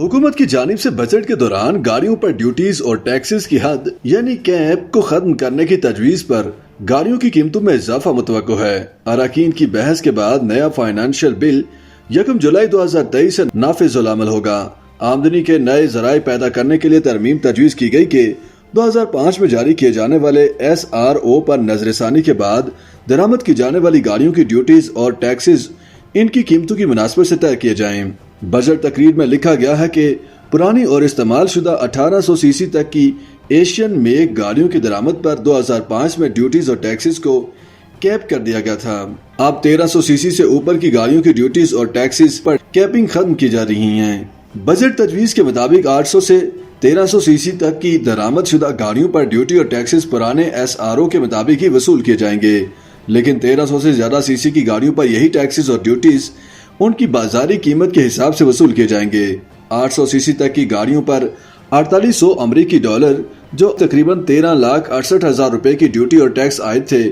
हुकूमत की जानिब से बजट के दौरान गाड़ियों पर ड्यूटीज और टैक्सेस की हद यानी कैप को खत्म करने की तजवीज पर गाड़ियों की कीमतों में इजाफा मुतवक्को है। अरकान की बहस के बाद नया फाइनेंशियल बिल 1 जुलाई 2023 से नाफिजुल अमल होगा। आमदनी के नए जराए पैदा करने के लिए तरमीम तजवीज की गई कि 2005 में जारी किए जाने वाले SRO पर नजरसानी के बाद दरामद की जाने वाली गाड़ियों की ड्यूटीज और टैक्सेस इनकी कीमतों की मुनासबत से तय किए जाएं। बजट तकरीर में लिखा गया है कि पुरानी और इस्तेमाल शुदा 1800 सीसी तक की एशियन मेक गाड़ियों की दरामद पर 2005 में ड्यूटीज और टैक्सेस को कैप कर दिया गया था। अब 1300 सीसी से ऊपर की गाड़ियों की ड्यूटीज और टैक्सेस पर कैपिंग खत्म की जा रही हैं। बजट तजवीज के मुताबिक 800 से 1300 सीसी तक की दरामद शुदा गाड़ियों पर ड्यूटी और टैक्सेस पुराने SRO के मुताबिक ही वसूल किए जाएंगे, लेकिन 1300 से ज्यादा सीसी की गाड़ियों पर यही टैक्सेस और ड्यूटीज उनकी बाजारी कीमत के हिसाब से वसूल किए जाएंगे। 800 सीसी तक की गाड़ियों पर 4800 अमरीकी डॉलर जो तकरीबन 13,68,000 रुपए की ड्यूटी और टैक्स आए थे।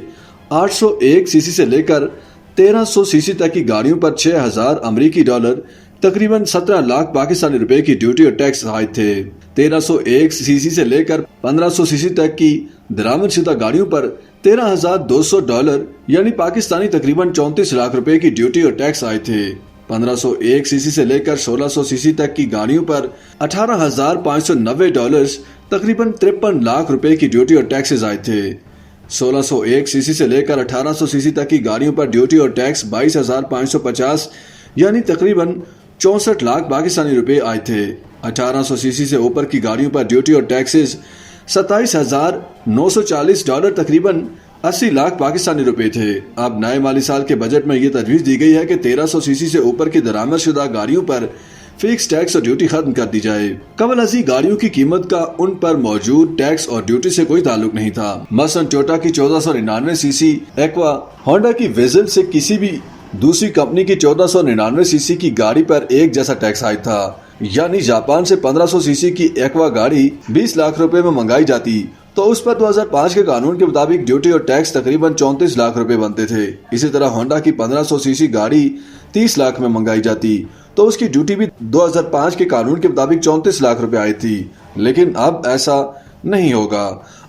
801 सीसी से लेकर 1300 सीसी तक की गाड़ियों पर 6,000 अमरीकी डॉलर तकरीबन 17 लाख पाकिस्तानी रुपए की ड्यूटी और टैक्स आए थे। 1301 सीसी से लेकर 1500 सीसी तक की दरामद शुदा गाड़ियों पर 13,200 डॉलर यानी पाकिस्तानी तकरीबन 34 लाख रुपए की ड्यूटी और टैक्स आए थे। 1501 सीसी से लेकर 1600 सीसी तक की गाड़ियों पर 18,590 डॉलर्स तकरीबन 53 लाख रुपए की ड्यूटी और टैक्सेस आए थे। 1601 सीसी से लेकर 1800 सीसी तक की गाड़ियों पर ड्यूटी और टैक्स 22,550 यानी तकरीबन 64 लाख पाकिस्तानी रुपए आए थे। 1800 सीसी से ऊपर की गाड़ियों पर ड्यूटी और टैक्सेस 27,940 डॉलर तकरीबन 80 लाख पाकिस्तानी रुपए थे। अब नए माली साल के बजट में ये तजवीज दी गई है कि 1300 सीसी से ऊपर की दरामद शुदा गाड़ियों पर फिक्स टैक्स और ड्यूटी खत्म कर दी जाए। कबल अजी गाड़ियों की कीमत का उन पर मौजूद टैक्स और ड्यूटी से कोई ताल्लुक नहीं था। मसलन टोयोटा की 1499 सीसी एक्वा, होंडा की वेजल से किसी भी दूसरी कंपनी की 1499 सीसी की गाड़ी पर एक जैसा टैक्स आया था। यानी जापान से 1500 सीसी की एक्वा गाड़ी 20 लाख रुपए में मंगाई जाती तो उस पर 2005 के कानून के मुताबिक ड्यूटी और टैक्स तकरीबन 34 लाख रुपए बनते थे। इसी तरह होंडा की 1500 सीसी गाड़ी 30 लाख में मंगाई जाती तो उसकी ड्यूटी भी 2005 के कानून के मुताबिक 34 लाख रुपए आई थी, लेकिन अब ऐसा नहीं होगा।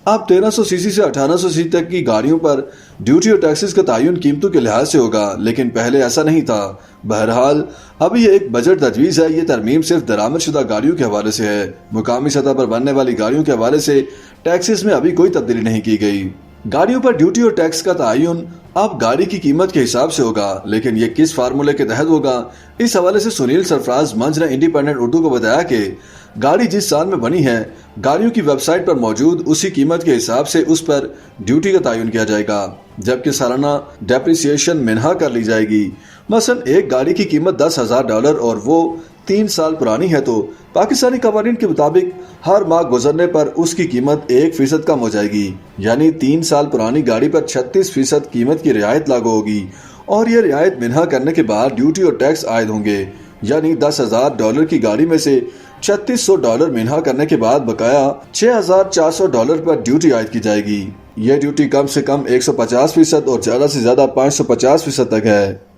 अब 1300 सीसी से 1800 सीसी तक की गाड़ियों पर ड्यूटी और टैक्सेस का तयन कीमतों के लिहाज से होगा, लेकिन पहले ऐसा नहीं था। बहरहाल अभी ये एक बजट तजवीज है। ये तरमीम सिर्फ दरामद शुदा गाड़ियों के हवाले से है। मुकामी सतह पर बनने वाली गाड़ियों के हवाले से टैक्सेस में अभी कोई तब्दीली नहीं की गई। गाड़ियों पर ड्यूटी और टैक्स का तयन अब गाड़ी की कीमत के हिसाब से होगा, लेकिन ये किस फार्मूले के तहत होगा, इस हवाले से सुनील सरफराज मंच ने इंडिपेंडेंट उर्दू को बताया कि गाड़ी जिस साल में बनी है गाड़ियों की वेबसाइट पर मौजूद उसी कीमत के हिसाब से उस पर ड्यूटी का तयन किया जाएगा, जबकि सालाना डेप्रिसिएशन मिन्हा कर ली जाएगी। मसलन एक गाड़ी की कीमत 10,000 डॉलर और वो 3 साल पुरानी है तो पाकिस्तानी कवानीन के मुताबिक हर माह गुजरने पर उसकी कीमत 1% कम हो जाएगी। यानी 3 साल पुरानी गाड़ी पर 36% कीमत की रियायत लागू होगी और ये रियायत मिन्हा करने के बाद ड्यूटी और टैक्स आयद होंगे। यानी 10,000 डॉलर की गाड़ी में से 3600 डॉलर मिन्हा करने के बाद बकाया 6,400 डॉलर पर ड्यूटी आयद की जाएगी। यह ड्यूटी कम से कम 150% और ज्यादा से ज्यादा 550% तक है।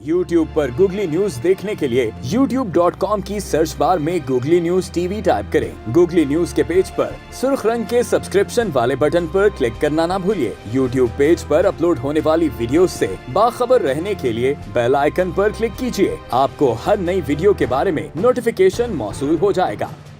YouTube पर गूगली न्यूज देखने के लिए youtube.com की सर्च बार में गूगली न्यूज TV टाइप करें। गूगली न्यूज के पेज पर सुर्ख रंग के सब्सक्रिप्शन वाले बटन पर क्लिक करना ना भूलिए। YouTube पेज पर अपलोड होने वाली वीडियोस से बाखबर रहने के लिए बेल आइकन पर क्लिक कीजिए। आपको हर नई वीडियो के बारे में नोटिफिकेशन मौसूल हो जाएगा।